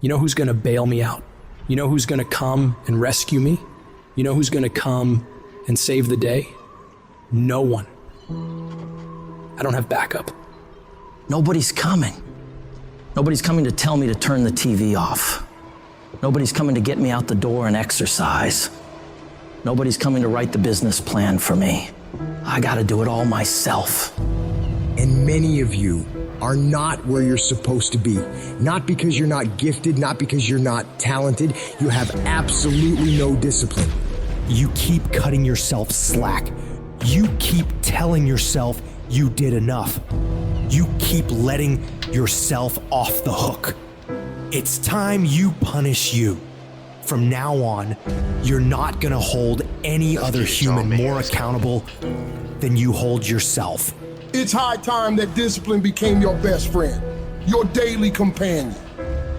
You know who's gonna bail me out? You know who's gonna come and rescue me? You know who's gonna come and save the day? No one. I don't have backup. Nobody's coming. Nobody's coming to tell me to turn the TV off. Nobody's coming to get me out the door and exercise. Nobody's coming to write the business plan for me. I gotta do it all myself. And many of you are not where you're supposed to be. Not because you're not gifted, not because you're not talented. You have absolutely no discipline. You keep cutting yourself slack. You keep telling yourself you did enough. You keep letting yourself off the hook. It's time you punish you. From now on, you're not gonna hold any other human more accountable than you hold yourself. It's high time that discipline became your best friend, your daily companion.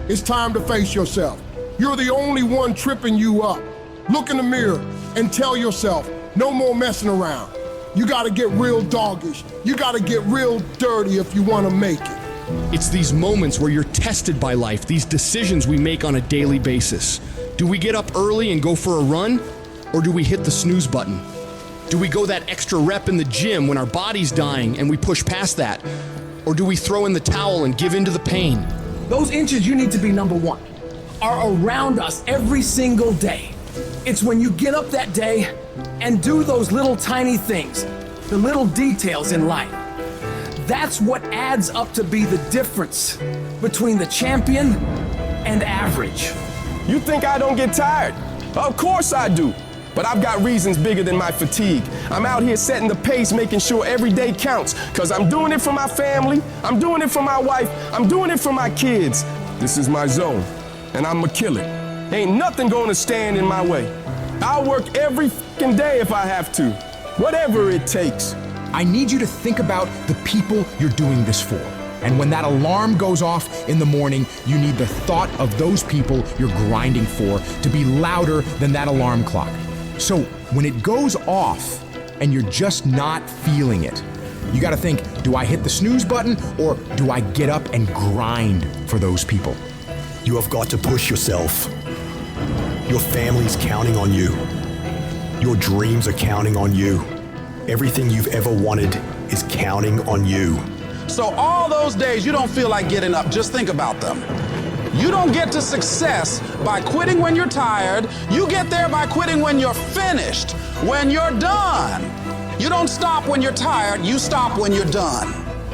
It's time to face yourself. You're the only one tripping you up. Look in the mirror and tell yourself, no more messing around. You gotta get real doggish. You gotta get real dirty if you wanna make it. It's these moments where you're tested by life, these decisions we make on a daily basis. Do we get up early and go for a run? Or do we hit the snooze button? Do we go that extra rep in the gym when our body's dying and we push past that? Or do we throw in the towel and give in to the pain? Those inches you need to be number one are around us every single day. It's when you get up that day and do those little tiny things, the little details in life. That's what adds up to be the difference between the champion and average. You think I don't get tired? Of course I do. But I've got reasons bigger than my fatigue. I'm out here setting the pace, making sure every day counts, because I'm doing it for my family, I'm doing it for my wife, I'm doing it for my kids. This is my zone, and I'ma kill it. Ain't nothing gonna stand in my way. I'll work every fucking day if I have to, whatever it takes. I need you to think about the people you're doing this for. And when that alarm goes off in the morning, you need the thought of those people you're grinding for to be louder than that alarm clock. So when it goes off and you're just not feeling it, you gotta think, do I hit the snooze button or do I get up and grind for those people? You have got to push yourself. Your family's counting on you. Your dreams are counting on you. Everything you've ever wanted is counting on you. So all those days you don't feel like getting up, just think about them. You don't get to success by quitting when you're tired. You get there by quitting when you're finished, when you're done. You don't stop when you're tired, you stop when you're done.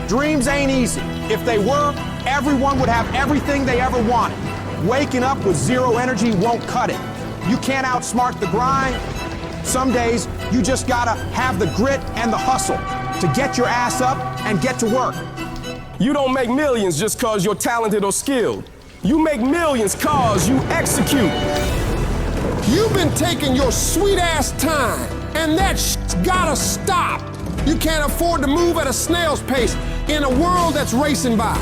Dreams ain't easy. If they were, everyone would have everything they ever wanted. Waking up with zero energy won't cut it. You can't outsmart the grind. Some days, you just gotta have the grit and the hustle to get your ass up and get to work. You don't make millions just cause you're talented or skilled. You make millions cause you execute. You've been taking your sweet ass time, and that shit's gotta stop. You can't afford to move at a snail's pace in a world that's racing by.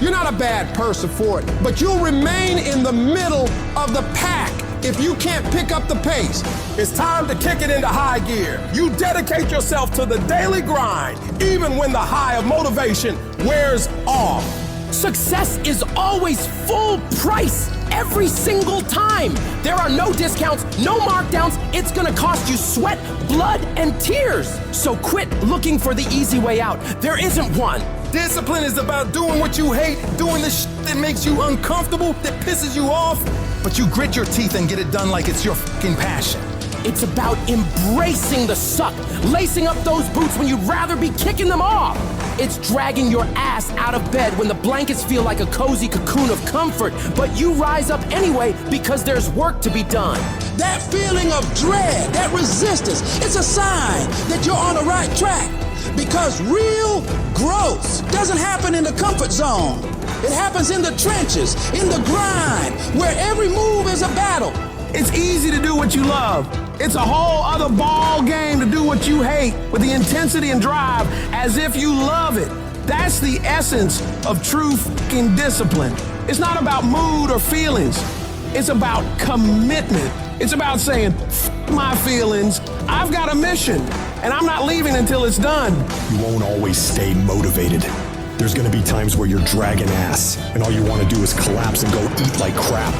You're not a bad person for it, but you'll remain in the middle of the pack if you can't pick up the pace. It's time to kick it into high gear. You dedicate yourself to the daily grind, even when the high of motivation wears off. Success is always full price every single time. There are no discounts, no markdowns. It's gonna cost you sweat, blood, and tears. So quit looking for the easy way out. There isn't one. Discipline is about doing what you hate, doing the shit that makes you uncomfortable, that pisses you off, but you grit your teeth and get it done like it's your fucking passion. It's about embracing the suck, lacing up those boots when you'd rather be kicking them off. It's dragging your ass out of bed when the blankets feel like a cozy cocoon of comfort, but you rise up anyway because there's work to be done. That feeling of dread, that resistance, it's a sign that you're on the right track. Because real growth doesn't happen in the comfort zone. It happens in the trenches, in the grind, where every move is a battle. It's easy to do what you love. It's a whole other ball game to do what you hate with the intensity and drive as if you love it. That's the essence of true fucking discipline. It's not about mood or feelings. It's about commitment. It's about saying, F my feelings, I've got a mission, and I'm not leaving until it's done. You won't always stay motivated. There's gonna be times where you're dragging ass, and all you wanna do is collapse and go eat like crap.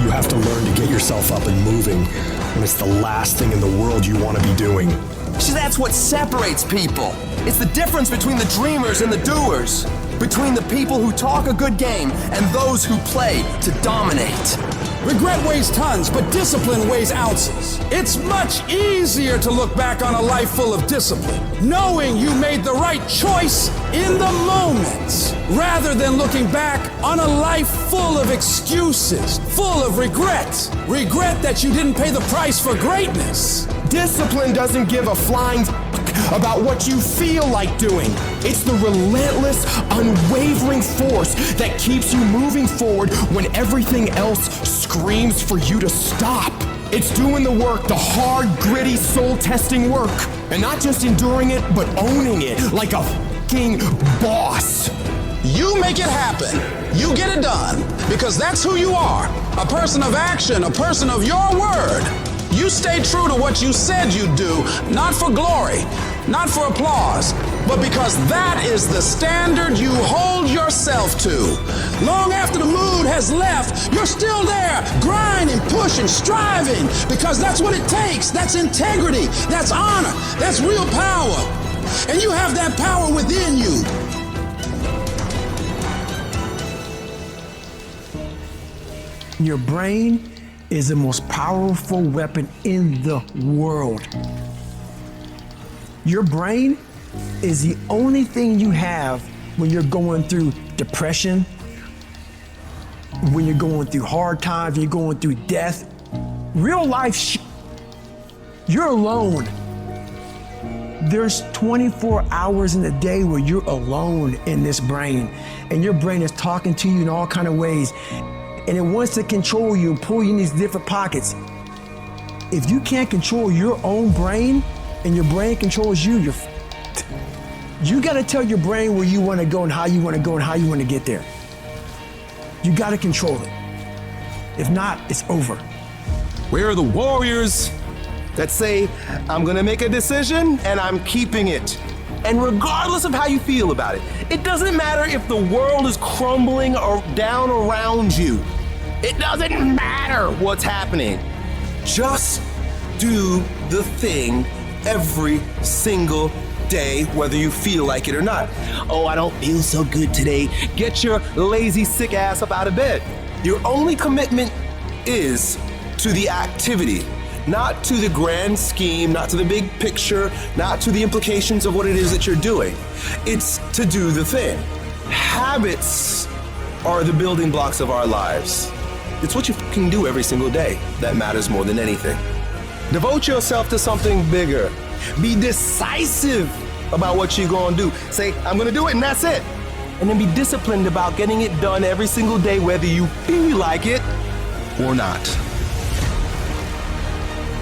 You have to learn to get yourself up and moving when it's the last thing in the world you wanna be doing. See, that's what separates people. It's the difference between the dreamers and the doers. Between the people who talk a good game and those who play to dominate. Regret weighs tons, but discipline weighs ounces. It's much easier to look back on a life full of discipline, knowing you made the right choice in the moment, rather than looking back on a life full of excuses, full of regret. Regret that you didn't pay the price for greatness. Discipline doesn't give a flying about what you feel like doing. It's the relentless, unwavering force that keeps you moving forward when everything else screams for you to stop. It's doing the work, the hard, gritty, soul-testing work. And not just enduring it, but owning it like a fucking boss. You make it happen. You get it done, because that's who you are. A person of action, a person of your word. You stay true to what you said you'd do, not for glory, not for applause, but because that is the standard you hold yourself to. Long after the mood has left, you're still there, grinding, pushing, striving, because that's what it takes. That's integrity, that's honor, that's real power. And you have that power within you. Your brain is the most powerful weapon in the world. Your brain is the only thing you have when you're going through depression, when you're going through hard times, you're going through death. Real life, you're alone. There's 24 hours in a day where you're alone in this brain, and your brain is talking to you in all kinds of ways. And it wants to control you and pull you in these different pockets. If you can't control your own brain and your brain controls you, you gotta tell your brain where you wanna go and how you wanna go and how you wanna get there. You gotta control it. If not, it's over. Where are the warriors that say, I'm gonna make a decision and I'm keeping it? And regardless of how you feel about it, it doesn't matter if the world is crumbling or down around you. It doesn't matter what's happening. Just do the thing every single day, whether you feel like it or not. Oh, I don't feel so good today. Get your lazy, sick ass up out of bed. Your only commitment is to the activity. Not to the grand scheme, not to the big picture, not to the implications of what it is that you're doing. It's to do the thing. Habits are the building blocks of our lives. It's what you can do every single day that matters more than anything. Devote yourself to something bigger. Be decisive about what you're gonna do. Say, I'm gonna do it and that's it. And then be disciplined about getting it done every single day, whether you feel like it or not.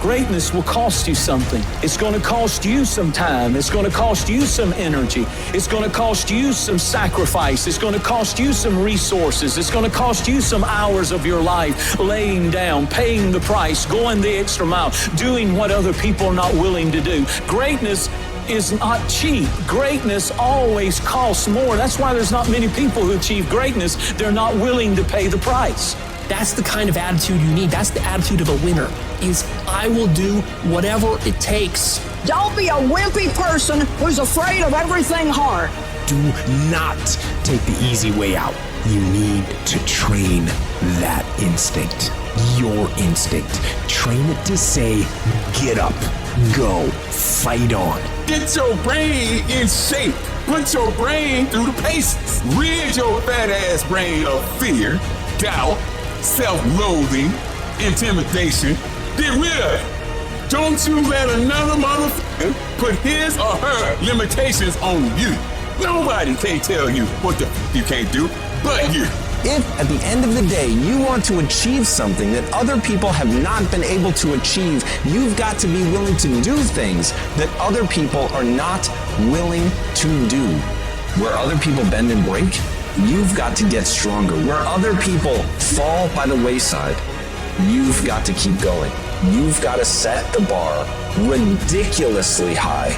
Greatness will cost you something. It's going to cost you some time. It's going to cost you some energy. It's going to cost you some sacrifice. It's going to cost you some resources. It's going to cost you some hours of your life laying down, paying the price, going the extra mile, doing what other people are not willing to do. Greatness is not cheap. Greatness always costs more. That's why there's not many people who achieve greatness. They're not willing to pay the price. That's the kind of attitude you need. That's the attitude of a winner, is I will do whatever it takes. Don't be a wimpy person who's afraid of everything hard. Do not take the easy way out. You need to train that instinct, your instinct. Train it to say, get up, go, fight on. Get your brain in shape. Put your brain through the paces. Rid your fat ass brain of fear, doubt, self-loathing, intimidation. Get rid of it. Don't you let another motherfucker put his or her limitations on you. Nobody can tell you what the you can't do but you. If at the end of the day you want to achieve something that other people have not been able to achieve, you've got to be willing to do things that other people are not willing to do. Where other people bend and break, you've got to get stronger. Where other people fall by the wayside, you've got to keep going. You've got to set the bar ridiculously high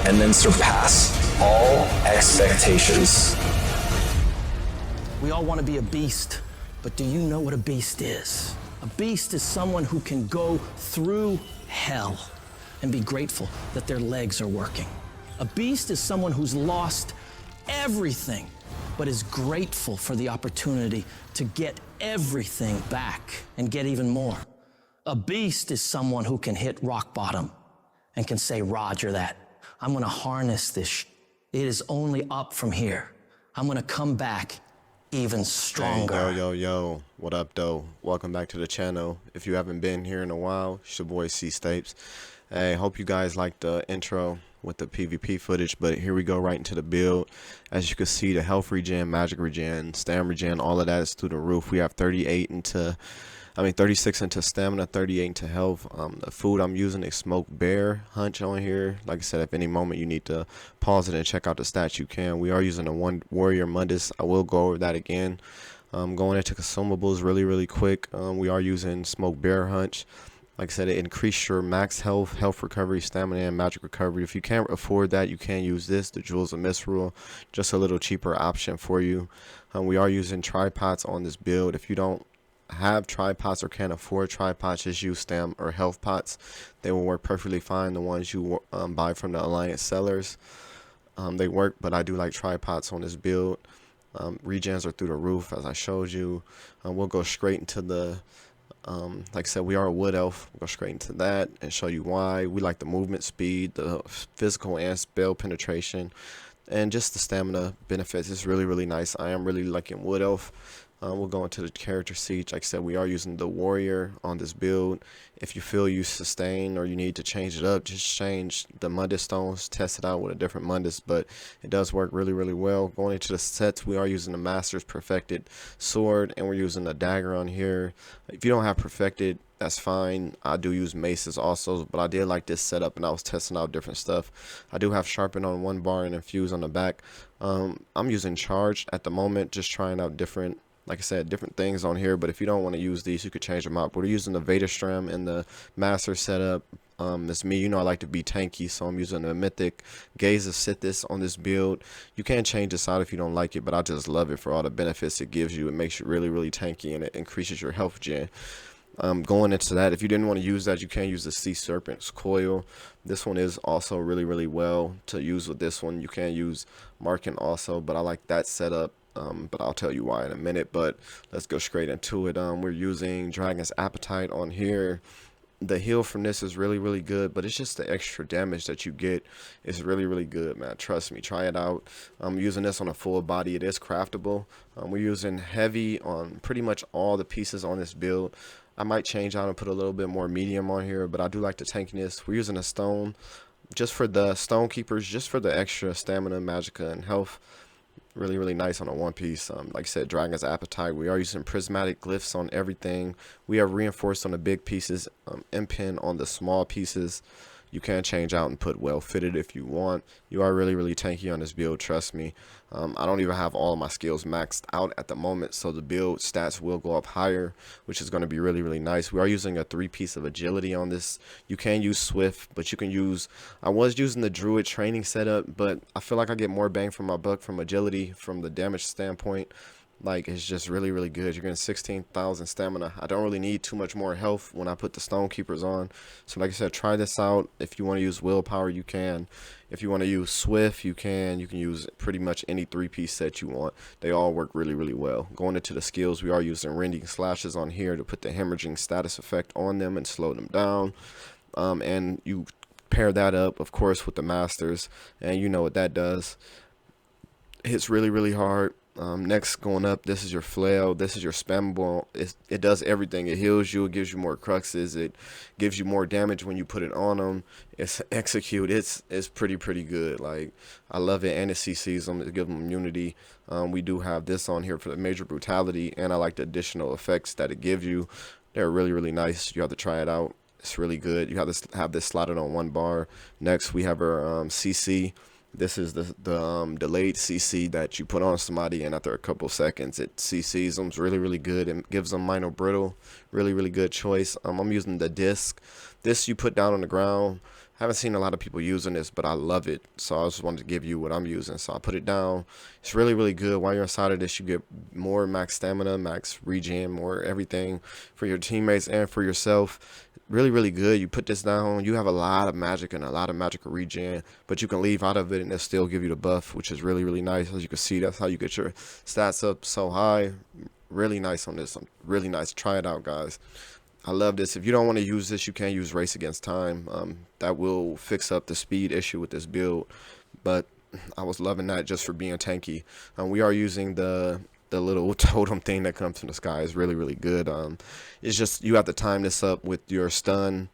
and then surpass all expectations. We all want to be a beast, but do you know what a beast is? A beast is someone who can go through hell and be grateful that their legs are working. A beast is someone who's lost everything, but is grateful for the opportunity to get everything back and get even more. A beast is someone who can hit rock bottom and can say, Roger that. I'm gonna harness this. It is only up from here. I'm gonna come back even stronger. Hey, yo, what up, though? Welcome back to the channel. If you haven't been here in a while, it's your boy C Stapes. Hey, hope you guys liked the intro with the PvP footage, but here we go right into the build. As you can see, the health regen, magic regen, stam regen, all of that is through the roof. We have 36 into stamina, 38 into health. The food I'm using is smoked bear hunch on here. Like I said, if any moment you need to pause it and check out the stats, you can. We are using a one warrior Mundus. I will go over that again. Going into consumables really quick. We are using smoked bear hunch. Like I said, it increases your max health, health recovery, stamina, and magic recovery. If you can't afford that, you can use this, the Jewels of Misrule. Just a little cheaper option for you. We are using tripods on this build. If you don't have tripods or can't afford tripods, just use stam or health pots. They will work perfectly fine. The ones you buy from the Alliance sellers, they work, but I do like tripods on this build. Regens are through the roof, as I showed you. We'll go straight into the like I said, we are a wood elf. We'll go straight into that and show you why. We like the movement speed, the physical and spell penetration, and just the stamina benefits. It's really nice. I am really liking wood elf. We'll go into the character siege. Like I said, we are using the warrior on this build. If you feel you sustain or you need to change it up, just change the Mundus stones, test it out with a different Mundus, but it does work really well. Going into the sets, we are using the Master's Perfected Sword, and we're using the dagger on here. If you don't have Perfected, that's fine. I do use maces also, but I did like this setup and I was testing out different stuff. I do have sharpen on one bar and infuse on the back. I'm using charge at the moment, just trying out different, like I said, different things on here. But if you don't want to use these, you could change them out. We're using the Vader Stram in the master setup. It's me, you know, I like to be tanky, so I'm using the mythic Gaze of Sithis on this build. You can change this out if you don't like it, but I just love it for all the benefits it gives you. It makes you really tanky, and it increases your health gen. Going into that, if you didn't want to use that, you can use the Sea Serpent's Coil. This one is also really well to use with this one. You can use Marking also, but I like that setup. But I'll tell you why in a minute. But let's go straight into it. We're using Dragon's Appetite on here. The heal from this is really good, but it's just the extra damage that you get is really good, man. Trust me, try it out. I'm using this on a full body. It is craftable. We're using heavy on pretty much all the pieces on this build. I might change out and put a little bit more medium on here, but I do like the tankiness. We're using a stone just for the stone keepers, just for the extra stamina, magicka, and health. Really nice on a one piece. Like I said, Dragon's Appetite. We are using prismatic glyphs on everything. We have reinforced on the big pieces, impin on the small pieces. You can change out and put well fitted if you want. You are really tanky on this build, trust me. I don't even have all of my skills maxed out at the moment, so the build stats will go up higher, which is going to be really nice. We are using a 3-piece of agility on this. You can use swift, but you can use, I was using the druid training setup, but I feel like I get more bang for my buck from agility from the damage standpoint. Like, it's just really good. You're getting 16,000 stamina. I don't really need too much more health when I put the stone keepers on. So like I said, try this out. If you want to use willpower, you can. If you want to use swift, you can. You can use pretty much any 3-piece set you want. They all work really well. Going into the skills, we are using rending slashes on here to put the hemorrhaging status effect on them and slow them down. And you pair that up, of course, with the masters, and you know what that does. It hits really hard. Next, going up, this is your flail. This is your spammable. It does everything. It heals you. It gives you more cruxes. It gives you more damage when you put it on them. It's execute. It's pretty good. Like, I love it, and it CCs them to give them immunity. We do have this on here for the major brutality, and I like the additional effects that it gives you. They're really nice. You have to try it out. It's really good. You have this slotted on one bar. Next, we have our CC. This is the delayed CC that you put on somebody, and after a couple seconds it CCs them. It's really good and gives them minor brittle. Really good choice. I'm using the disc. This you put down on the ground. haven't seen a lot of people using this, but I love it. So I just wanted to give you what I'm using. So I put it down. It's really, really good. While you're inside of this, you get more max stamina, max regen, more everything for your teammates and for yourself. Really, really good. You put this down, you have a lot of magic and a lot of magical regen, but you can leave out of it and it'll still give you the buff, which is really, really nice. As you can see, that's how you get your stats up so high. Really nice on this. Really nice. Try it out, guys. I love this. If you don't want to use this, you can use Race Against Time. That will fix up the speed issue with this build, but I was loving that just for being tanky. We are using the little totem thing that comes from the sky. Is really, really good. It's just you have to time this up with your stun.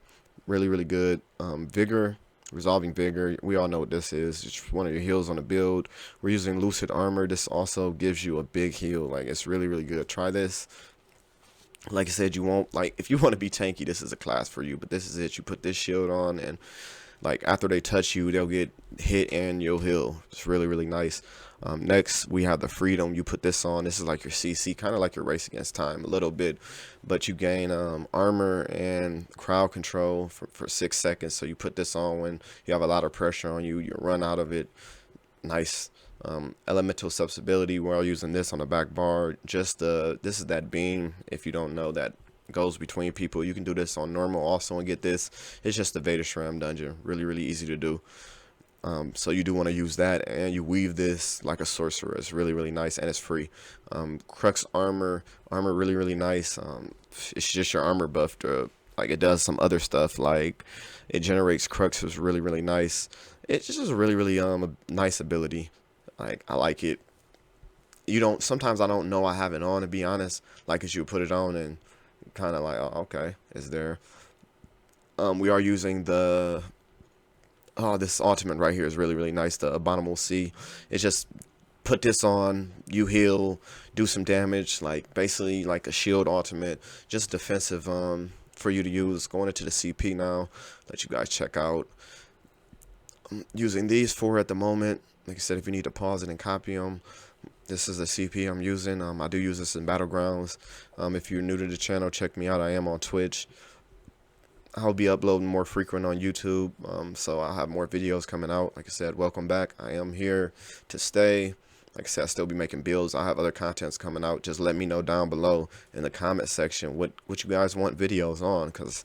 Really, really good. Vigor, Resolving Vigor. We all know what this is. It's one of your heals on the build. We're using Lucid Armor. This also gives you a big heal. Like, it's really, really good. Try this. Like I said, you won't, like, if you want to be tanky, this is a class for you, but this is it. You put this shield on, and like after they touch you, they'll get hit and you'll heal. It's really, really nice. Next, we have the Freedom. You put this on. This is like your CC, kind of like your Race Against Time a little bit, but you gain armor and crowd control for 6 seconds. So you put this on when you have a lot of pressure on you. You run out of it. Nice. Elemental Susceptibility, while using this on the back bar. Just this is that beam, if you don't know, that goes between people. You can do this on normal also and get this. It's just the Vader Shram dungeon. Really, really easy to do. So you do want to use that, and you weave this like a sorcerer. It's really, really nice, and it's free. Crux Armor, really, really nice. It's just your armor buff. Like, it does some other stuff, like it generates Crux. Is really, really nice. It's just a really, really a nice ability. Like, I like it. You don't, sometimes I don't know I have it on, to be honest. Like, as you put it on and kind of like, oh, okay, it's there. We are using the, this ultimate right here is really, really nice. The Abominable Sea. It's just put this on, you heal, do some damage, like basically like a shield ultimate, just defensive for you to use. Going into the CP now, let you guys check out. I'm using these 4 at the moment. Like I said, if you need to pause it and copy them, this is the CP I'm using. I do use this in Battlegrounds. If you're new to the channel, check me out. I am on Twitch. I'll be uploading more frequent on YouTube, so I'll have more videos coming out. Like I said, welcome back. I am here to stay. Like I said, I'll still be making builds. I have other contents coming out. Just let me know down below in the comment section what you guys want videos on, because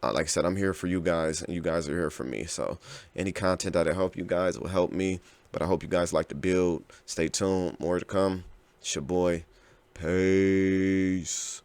like I said, I'm here for you guys, and you guys are here for me. So any content that'll help you guys will help me. But I hope you guys like the build. Stay tuned. More to come. It's your boy. Peace.